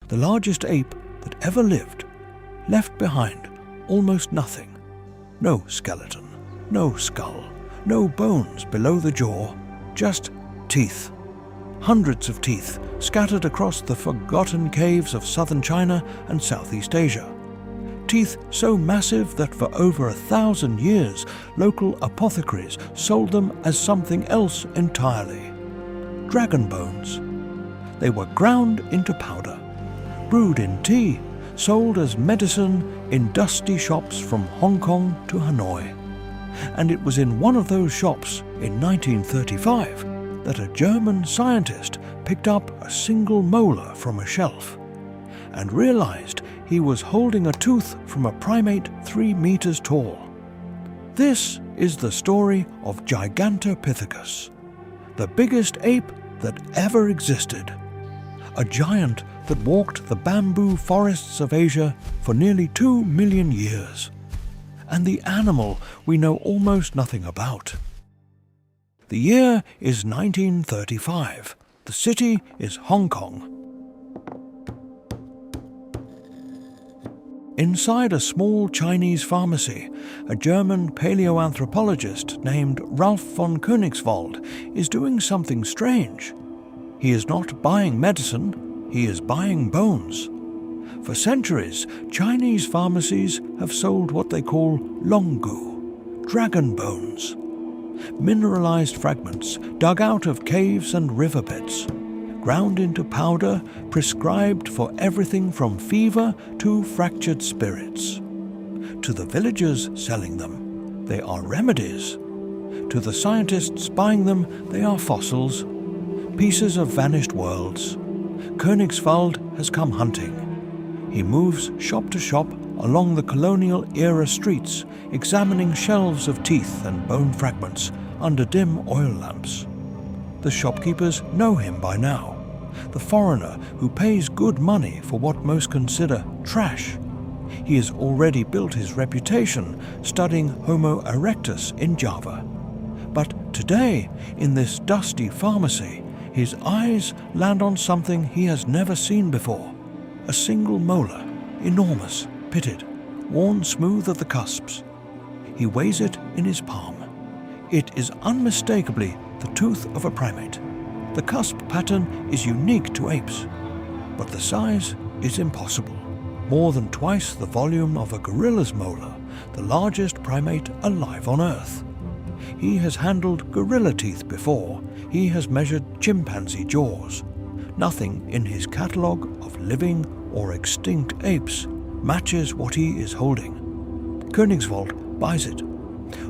the largest ape that ever lived, left behind almost nothing. No skeleton, no skull, no bones below the jaw, just teeth. Hundreds of teeth scattered across the forgotten caves of southern China and Southeast Asia. Teeth so massive that for over 1,000 years local apothecaries sold them as something else entirely. Dragon bones. They were ground into powder, brewed in tea, sold as medicine in dusty shops from Hong Kong to Hanoi. And it was in one of those shops in 1935 that a German scientist picked up a single molar from a shelf and realized he was holding a tooth from a primate 3 meters tall. This is the story of Gigantopithecus, the biggest ape that ever existed. A giant that walked the bamboo forests of Asia for nearly 2 million years. And the animal we know almost nothing about. The year is 1935. The city is Hong Kong. Inside a small Chinese pharmacy, a German paleoanthropologist named Ralph von Königswald is doing something strange. He is not buying medicine, he is buying bones. For centuries, Chinese pharmacies have sold what they call longu, dragon bones. Mineralized fragments dug out of caves and riverbeds, ground into powder, prescribed for everything from fever to fractured spirits. To the villagers selling them, they are remedies. To the scientists buying them, they are fossils, pieces of vanished worlds. Königswald has come hunting. He moves shop to shop along the colonial-era streets, examining shelves of teeth and bone fragments under dim oil lamps. The shopkeepers know him by now, the foreigner who pays good money for what most consider trash. He has already built his reputation studying Homo erectus in Java. But today, in this dusty pharmacy, his eyes land on something he has never seen before. A single molar, enormous, pitted, worn smooth at the cusps. He weighs it in his palm. It is unmistakably the tooth of a primate. The cusp pattern is unique to apes, but the size is impossible. More than twice the volume of a gorilla's molar, the largest primate alive on Earth. He has handled gorilla teeth before. He has measured chimpanzee jaws. Nothing in his catalogue of living or extinct apes matches what he is holding. Königswald buys it.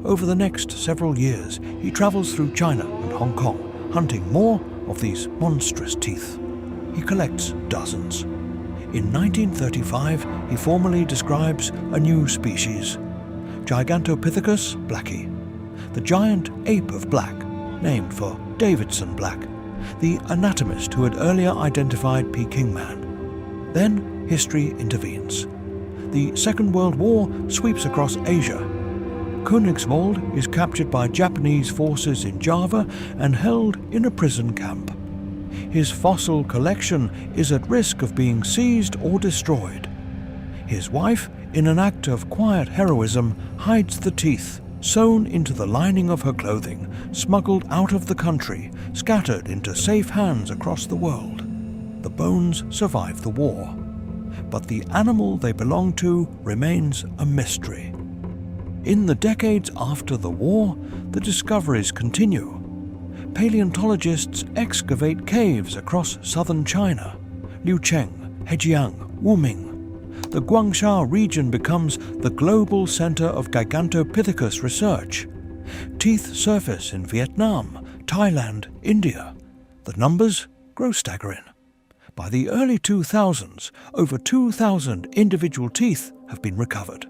Over the next several years, he travels through China and Hong Kong, hunting more of these monstrous teeth. He collects dozens. In 1935, he formally describes a new species, Gigantopithecus Blacki, the giant ape of black, named for Davidson Black, the anatomist who had earlier identified Peking man. Then history intervenes. The Second World War sweeps across Asia. Königswald is captured by Japanese forces in Java and held in a prison camp. His fossil collection is at risk of being seized or destroyed. His wife, in an act of quiet heroism, hides the teeth, sewn into the lining of her clothing, smuggled out of the country, scattered into safe hands across the world. The bones survive the war, but the animal they belong to remains a mystery. In the decades after the war, the discoveries continue. Paleontologists excavate caves across southern China, Liucheng, Hejiang, Wuming. The Guangxia region becomes the global center of Gigantopithecus research. Teeth surface in Vietnam, Thailand, India. The numbers grow staggering. By the early 2000s, over 2,000 individual teeth have been recovered.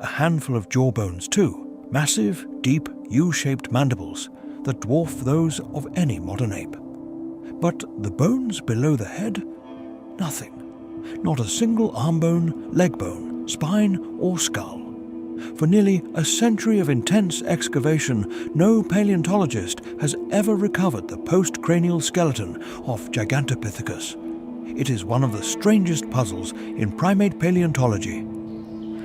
A handful of jawbones too, massive, deep, U-shaped mandibles that dwarf those of any modern ape. But the bones below the head? Nothing. Not a single arm bone, leg bone, spine or skull. For nearly a century of intense excavation, no paleontologist has ever recovered the post-cranial skeleton of Gigantopithecus. It is one of the strangest puzzles in primate paleontology.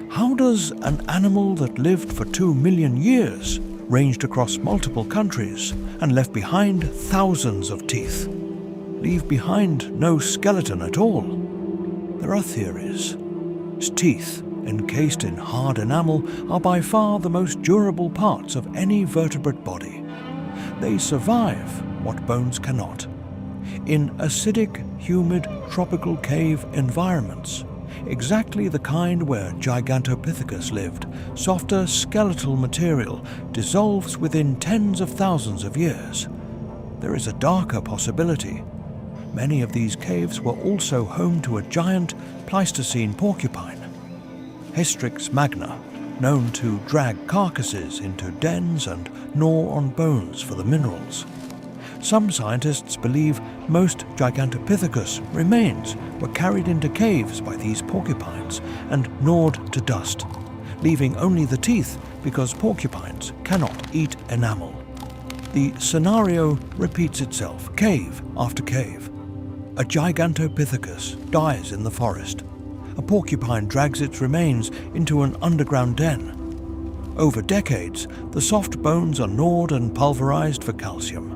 How does an animal that lived for 2 million years, ranged across multiple countries, and left behind thousands of teeth, leave behind no skeleton at all? There are theories. Its teeth, encased in hard enamel, are by far the most durable parts of any vertebrate body. They survive what bones cannot. In acidic, humid, tropical cave environments, exactly the kind where Gigantopithecus lived, softer skeletal material dissolves within tens of thousands of years. There is a darker possibility. Many of these caves were also home to a giant Pleistocene porcupine, Hystrix magna, known to drag carcasses into dens and gnaw on bones for the minerals. Some scientists believe most Gigantopithecus remains were carried into caves by these porcupines and gnawed to dust, leaving only the teeth because porcupines cannot eat enamel. The scenario repeats itself, cave after cave. A Gigantopithecus dies in the forest. A porcupine drags its remains into an underground den. Over decades, the soft bones are gnawed and pulverized for calcium.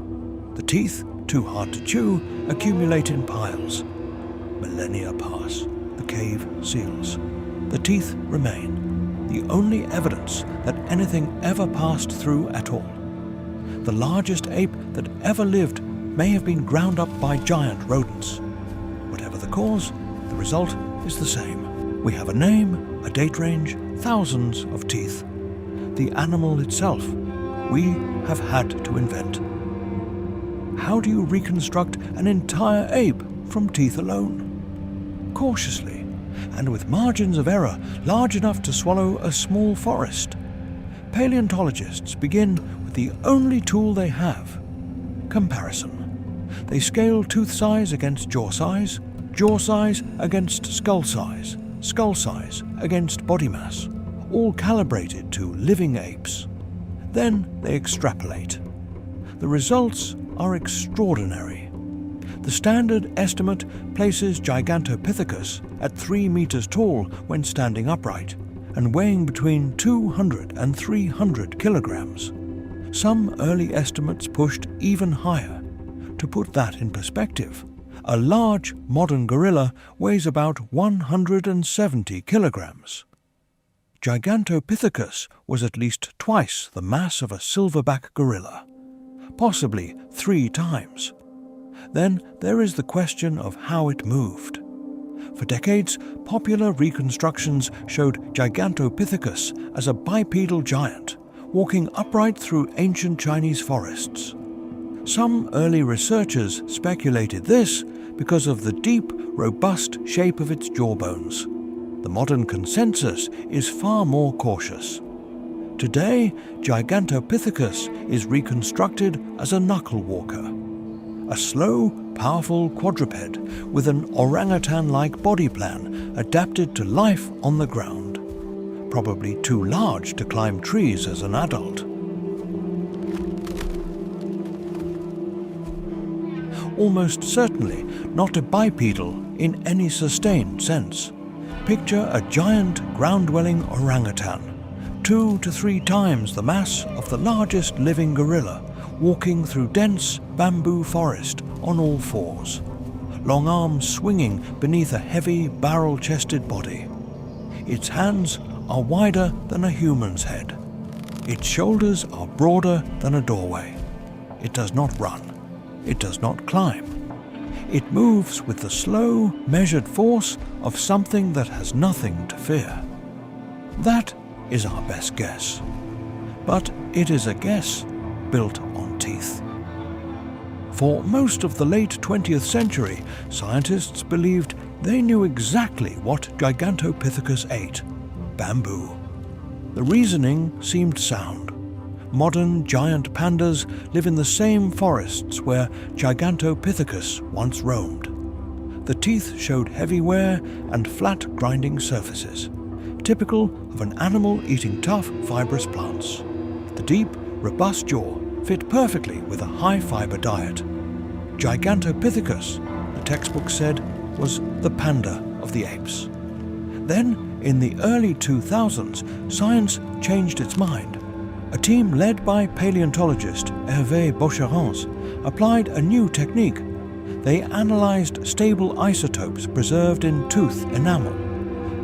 The teeth, too hard to chew, accumulate in piles. Millennia pass. The cave seals. The teeth remain, the only evidence that anything ever passed through at all. The largest ape that ever lived may have been ground up by giant rodents. Whatever the cause, the result is the same. We have a name, a date range, thousands of teeth. The animal itself, we have had to invent. How do you reconstruct an entire ape from teeth alone? Cautiously, and with margins of error large enough to swallow a small forest. Paleontologists begin with the only tool they have: comparison. They scale tooth size against jaw size against skull size against body mass, all calibrated to living apes. Then they extrapolate. The results are extraordinary. The standard estimate places Gigantopithecus at 3 meters tall when standing upright and weighing between 200 and 300 kilograms. Some early estimates pushed even higher. To put that in perspective, a large modern gorilla weighs about 170 kilograms. Gigantopithecus was at least twice the mass of a silverback gorilla, possibly 3 times. Then there is the question of how it moved. For decades, popular reconstructions showed Gigantopithecus as a bipedal giant, walking upright through ancient Chinese forests. Some early researchers speculated this because of the deep, robust shape of its jawbones. The modern consensus is far more cautious. Today, Gigantopithecus is reconstructed as a knuckle walker, a slow, powerful quadruped with an orangutan-like body plan adapted to life on the ground, probably too large to climb trees as an adult. Almost certainly not a bipedal in any sustained sense. Picture a giant ground-dwelling orangutan, 2 to 3 times the mass of the largest living gorilla, walking through dense bamboo forest on all fours, long arms swinging beneath a heavy barrel-chested body. Its hands are wider than a human's head. Its shoulders are broader than a doorway. It does not run. It does not climb. It moves with the slow, measured force of something that has nothing to fear. That is our best guess. But it is a guess built on teeth. For most of the late 20th century, scientists believed they knew exactly what Gigantopithecus ate: bamboo. The reasoning seemed sound. Modern giant pandas live in the same forests where Gigantopithecus once roamed. The teeth showed heavy wear and flat grinding surfaces, typical of an animal eating tough, fibrous plants. The deep, robust jaw fit perfectly with a high-fiber diet. Gigantopithecus, the textbook said, was the panda of the apes. Then, in the early 2000s, science changed its mind. A team led by paleontologist Hervé Bocherans applied a new technique. They analyzed stable isotopes preserved in tooth enamel,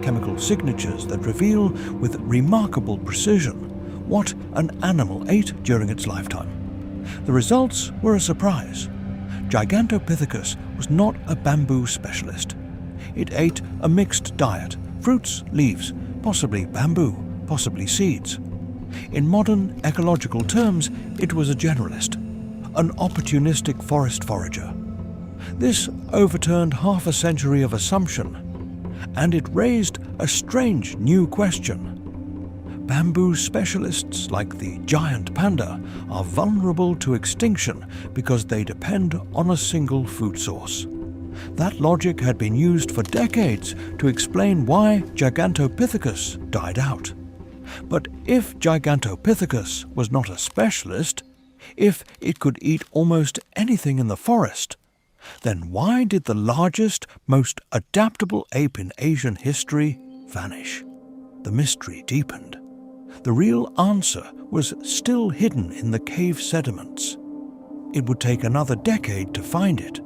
chemical signatures that reveal with remarkable precision what an animal ate during its lifetime. The results were a surprise. Gigantopithecus was not a bamboo specialist. It ate a mixed diet: fruits, leaves, possibly bamboo, possibly seeds. In modern ecological terms, it was a generalist, an opportunistic forest forager. This overturned half a century of assumption, and it raised a strange new question. Bamboo specialists like the giant panda are vulnerable to extinction because they depend on a single food source. That logic had been used for decades to explain why Gigantopithecus died out. But if Gigantopithecus was not a specialist, if it could eat almost anything in the forest, then why did the largest, most adaptable ape in Asian history vanish? The mystery deepened. The real answer was still hidden in the cave sediments. It would take another decade to find it.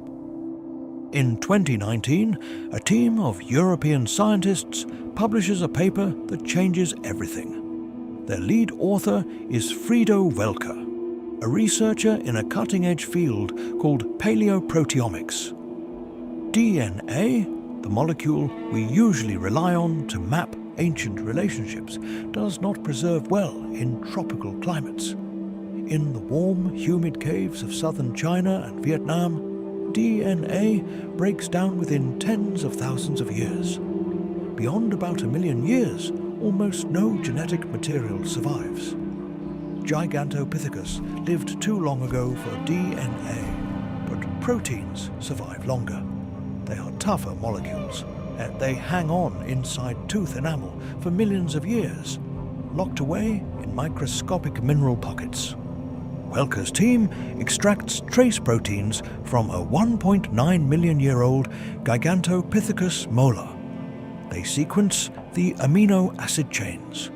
In 2019, a team of European scientists publishes a paper that changes everything. Their lead author is Frido Welker, a researcher in a cutting-edge field called paleoproteomics. DNA, the molecule we usually rely on to map ancient relationships, does not preserve well in tropical climates. In the warm, humid caves of southern China and Vietnam, DNA breaks down within tens of thousands of years. Beyond about 1 million years, almost no genetic material survives. Gigantopithecus lived too long ago for DNA, but proteins survive longer. They are tougher molecules, and they hang on inside tooth enamel for millions of years, locked away in microscopic mineral pockets. Welker's team extracts trace proteins from a 1.9 million year old Gigantopithecus molar. They sequence the amino acid chains.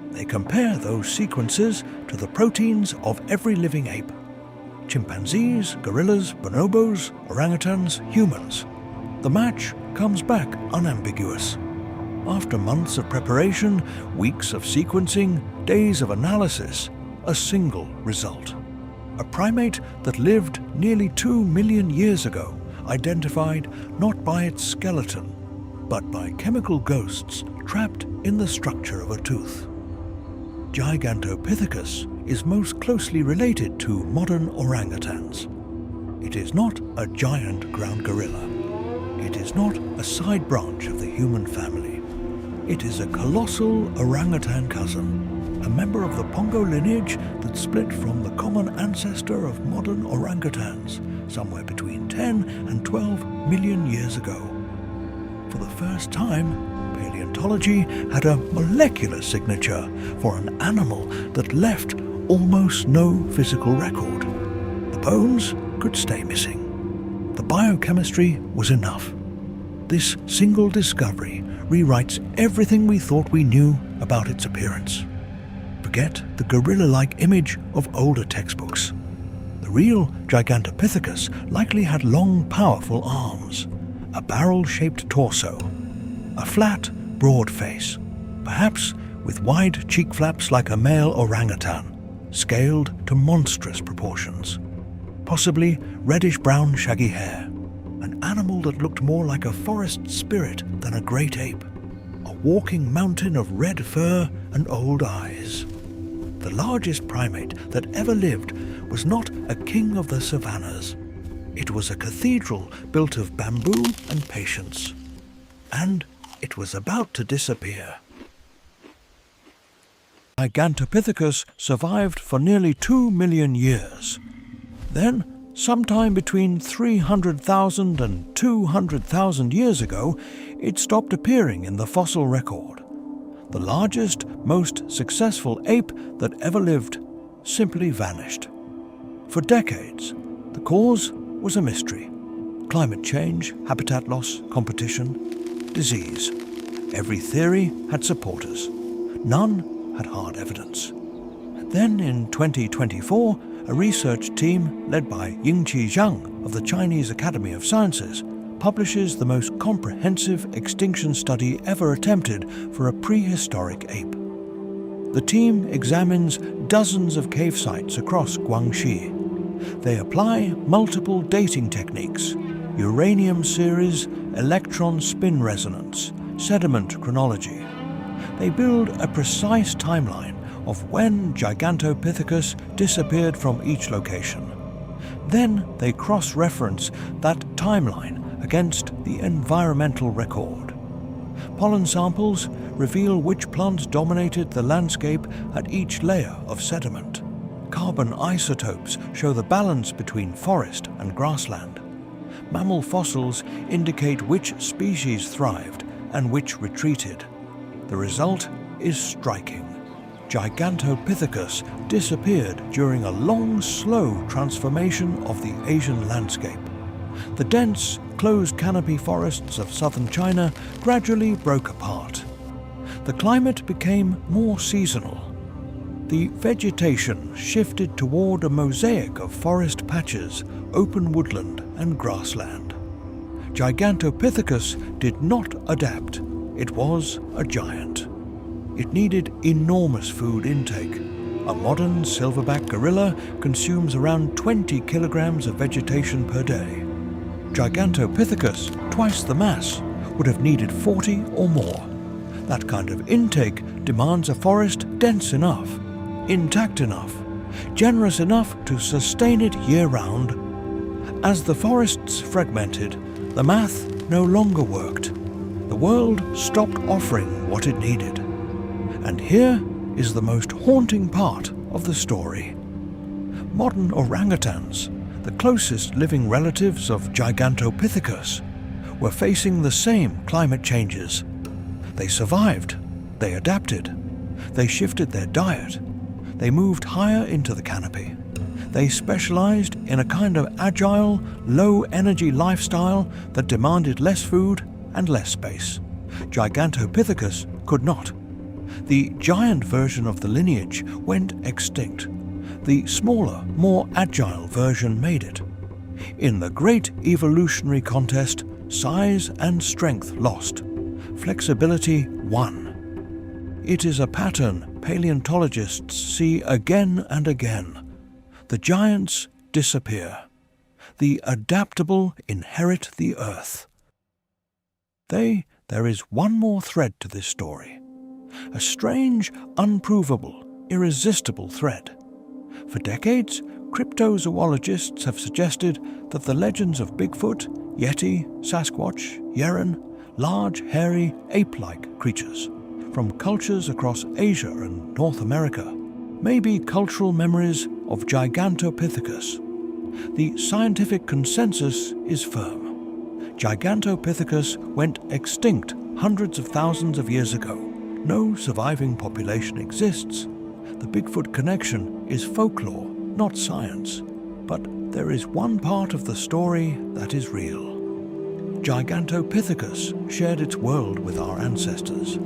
They compare those sequences to the proteins of every living ape: chimpanzees, gorillas, bonobos, orangutans, humans. The match comes back unambiguous. After months of preparation, weeks of sequencing, days of analysis, a single result. A primate that lived nearly 2 million years ago, identified not by its skeleton, but by chemical ghosts trapped in the structure of a tooth. Gigantopithecus is most closely related to modern orangutans. It is not a giant ground gorilla. It is not a side branch of the human family. It is a colossal orangutan cousin, a member of the Pongo lineage that split from the common ancestor of modern orangutans somewhere between 10 and 12 million years ago. For the first time, paleontology had a molecular signature for an animal that left almost no physical record. The bones could stay missing. The biochemistry was enough. This single discovery rewrites everything we thought we knew about its appearance. Forget the gorilla-like image of older textbooks. The real Gigantopithecus likely had long, powerful arms, a barrel-shaped torso, a flat, broad face, perhaps with wide cheek flaps like a male orangutan, scaled to monstrous proportions, possibly reddish-brown shaggy hair, an animal that looked more like a forest spirit than a great ape, a walking mountain of red fur and old eyes. The largest primate that ever lived was not a king of the savannas. It was a cathedral built of bamboo and patience. And it was about to disappear. Gigantopithecus survived for nearly 2 million years. Then, sometime between 300,000 and 200,000 years ago, it stopped appearing in the fossil record. The largest, most successful ape that ever lived simply vanished. For decades, the cause was a mystery. Climate change, habitat loss, competition, disease. Every theory had supporters. None had hard evidence. Then in 2024, a research team led by Yingqi Zhang of the Chinese Academy of Sciences publishes the most comprehensive extinction study ever attempted for a prehistoric ape. The team examines dozens of cave sites across Guangxi. They apply multiple dating techniques: uranium series, electron spin resonance, sediment chronology. They build a precise timeline of when Gigantopithecus disappeared from each location. Then they cross-reference that timeline against the environmental record. Pollen samples reveal which plants dominated the landscape at each layer of sediment. Carbon isotopes show the balance between forest and grassland. Mammal fossils indicate which species thrived and which retreated. The result is striking. Gigantopithecus disappeared during a long, slow transformation of the Asian landscape. The dense, closed canopy forests of southern China gradually broke apart. The climate became more seasonal. The vegetation shifted toward a mosaic of forest patches, open woodland and grassland. Gigantopithecus did not adapt. It was a giant. It needed enormous food intake. A modern silverback gorilla consumes around 20 kilograms of vegetation per day. Gigantopithecus, twice the mass, would have needed 40 or more. That kind of intake demands a forest dense enough, intact enough, generous enough to sustain it year-round. As the forests fragmented, the math no longer worked. The world stopped offering what it needed. And here is the most haunting part of the story. Modern orangutans, the closest living relatives of Gigantopithecus, were facing the same climate changes. They survived, they adapted, they shifted their diet, they moved higher into the canopy. They specialized in a kind of agile, low-energy lifestyle that demanded less food and less space. Gigantopithecus could not. The giant version of the lineage went extinct. The smaller, more agile version made it. In the great evolutionary contest, size and strength lost. Flexibility won. It is a pattern paleontologists see again and again. The giants disappear. The adaptable inherit the earth. There is one more thread to this story. A strange, unprovable, irresistible thread. For decades, cryptozoologists have suggested that the legends of Bigfoot, Yeti, Sasquatch, Yeren, large, hairy, ape-like creatures from cultures across Asia and North America may be cultural memories of Gigantopithecus. The scientific consensus is firm. Gigantopithecus went extinct hundreds of thousands of years ago. No surviving population exists. The Bigfoot connection is folklore, not science. But there is one part of the story that is real. Gigantopithecus shared its world with our ancestors.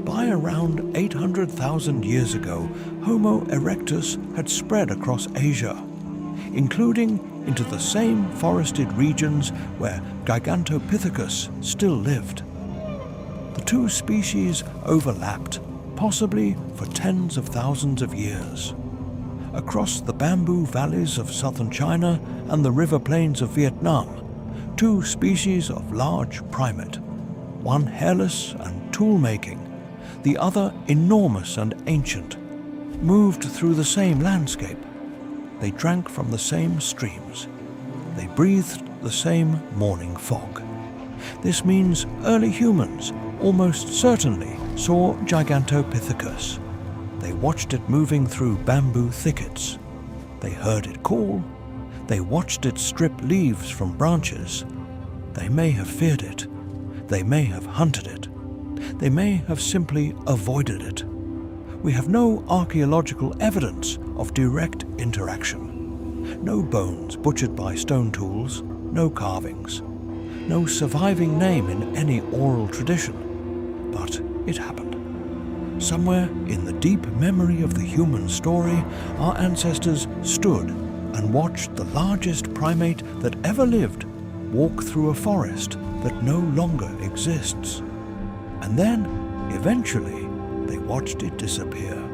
By around 800,000 years ago, Homo erectus had spread across Asia, including into the same forested regions where Gigantopithecus still lived. The two species overlapped, possibly for tens of thousands of years. Across the bamboo valleys of southern China and the river plains of Vietnam, two species of large primate, one hairless and tool-making, the other enormous and ancient, moved through the same landscape. They drank from the same streams. They breathed the same morning fog. This means early humans almost certainly saw Gigantopithecus. They watched it moving through bamboo thickets. They heard it call. They watched it strip leaves from branches. They may have feared it. They may have hunted it. They may have simply avoided it. We have no archaeological evidence of direct interaction. No bones butchered by stone tools, no carvings, no surviving name in any oral tradition. But it happened. Somewhere in the deep memory of the human story, our ancestors stood and watched the largest primate that ever lived walk through a forest that no longer exists. And then, eventually, they watched it disappear.